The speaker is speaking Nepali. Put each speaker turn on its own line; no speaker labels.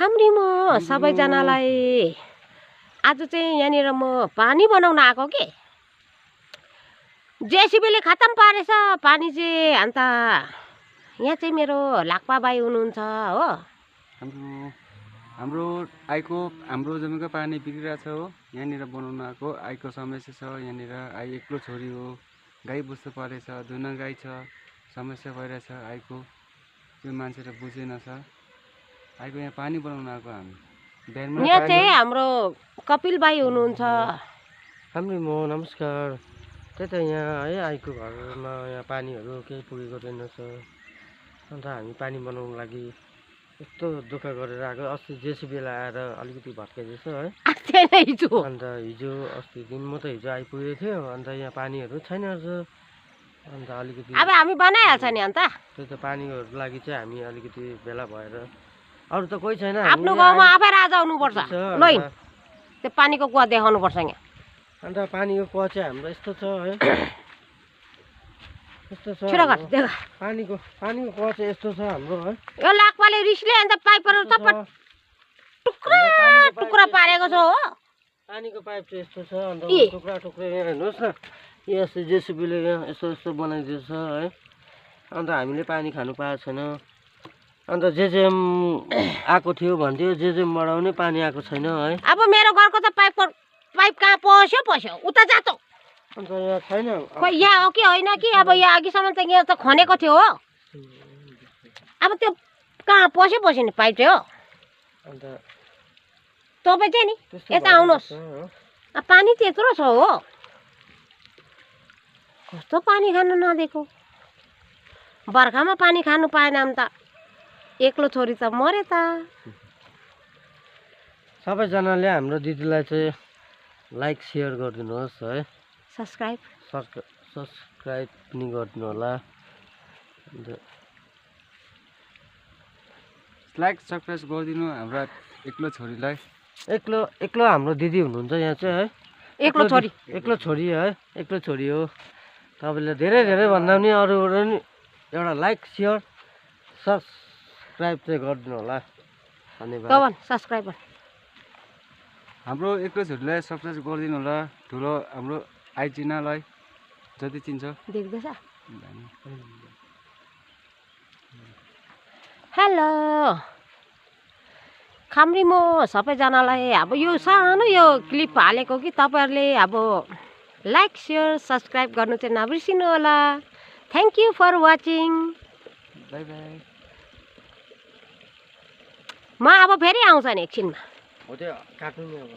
खाम्री म सबैजनालाई आज चाहिँ यहाँनिर म पानी बनाउन आएको के जेसीबीले खतम पारेछ पानी चाहिँ। अन्त यहाँ चाहिँ मेरो लाक्पा बाई हुनुहुन्छ हो।
हाम्रो आईको हाम्रो जमिनको पानी बिग्रिरहेछ हो। यहाँनिर बनाउन आएको आईको समस्या छ। यहाँनिर आई एक्लो छोरी हो, गाई बुझ्नु परेछ, दुना गाई छ, समस्या भइरहेछ आईको। त्यो मान्छेले बुझेन छ। आईको यहाँ पानी बनाउन आएको हामी।
यहाँ चाहिँ हाम्रो कपिल बाई हुनुहुन्छ।
हामी म नमस्कार। त्यही त यहाँ है आईको घरमा यहाँ पानीहरू केही पुगेको रहेनछ। अन्त हामी पानी बनाउनु लागि यस्तो दुःख गरेर आएको। अस्ति जेसीबी आएर अलिकति भत्काइदिएछ है। अन्त हिजो अस्ति दिन म त हिजो आइपुगेको थियो। अन्त यहाँ पानीहरू छैन रहेछ। अन्त अलिकति
अब हामी बनाइहाल्छ नि। अन्त
त्यही त पानीहरूको लागि चाहिँ हामी अलिकति भेला भएर, अरू त कोही छैन।
आफ्नो गाउँमा आफै राजा हुनुपर्छ। लै त्यो पानीको कुवा देखाउनुपर्छ यहाँ।
अन्त पानीको कुवा चाहिँ हाम्रो यस्तो छ है, यस्तो छ पानीको कुवा चाहिँ यस्तो छ हाम्रो है।
यो लाक्पाले रिसले अन्त पाइपहरू सबै टुक्रा टुक्रा पारेको छ हो।
पानीको पाइप चाहिँ यस्तो छ। अन्त टुक्रा टुक्रा यहाँ हेर्नुहोस् न, यहाँ यस्तो जेसीबीले यहाँ यस्तो यस्तो बनाइदिएछ है। अन्त हामीले पानी खानु पाएको छैन। अन्त जेजेएम आएको थियो भन्थ्यो, जेजेएमबाट पनि पानी आएको छैन है।
अब मेरो घरको त पाइप कहाँ पस्यो उता जातो।
अन्त यहाँ छैन।
खोइ यहाँ हो कि होइन कि। अब यहाँ अघिसम्म त यहाँ त खनेको थियो हो। अब त्यो कहाँ पस्यो नि पाइप चाहिँ हो।
अन्त
तपाईँ चाहिँ नि यता आउनुहोस्। पानी त्यत्रो छ हो। कस्तो पानी खानु नदिएको। बर्खामा पानी खानु पाएन भने त एक्लो छोरी त मरे त।
सबैजनाले हाम्रो दिदीलाई चाहिँ लाइक सेयर गरिदिनुहोस् है।
सब्सक्राइब
पनि गरिदिनु होला।
लाइक सब्सक्राइब गरिदिनु हाम्रो एक्लो छोरीलाई।
एक्लो हाम्रो दिदी हुनुहुन्छ यहाँ चाहिँ है। एक्लो छोरी है, एक्लो छोरी हो। तपाईँले धेरै भन्दा पनि अरू पनि एउटा लाइक सेयर सब्सक्राइब चाहिँ गरिदिनु होला। धन्यवाद।
सब्सक्राइबर
हाम्रो एक्लो छोरीलाई सब्सक्राइब गरिदिनु होला। ठुलो हाम्रो आइचिनालाई जति चिन्छ
देख्दैछ। हेलो खाम्री म सबैजनालाई अब यो सानो यो क्लिप हालेको कि तपाईँहरूले अब लाइक सेयर सब्सक्राइब गर्नु चाहिँ नबिर्सिनु होला। Thank you for watching.
Bye bye.
म अब फेरि आउँछ नि एकछिनमा।
हो त्यो काट्नु नि अब।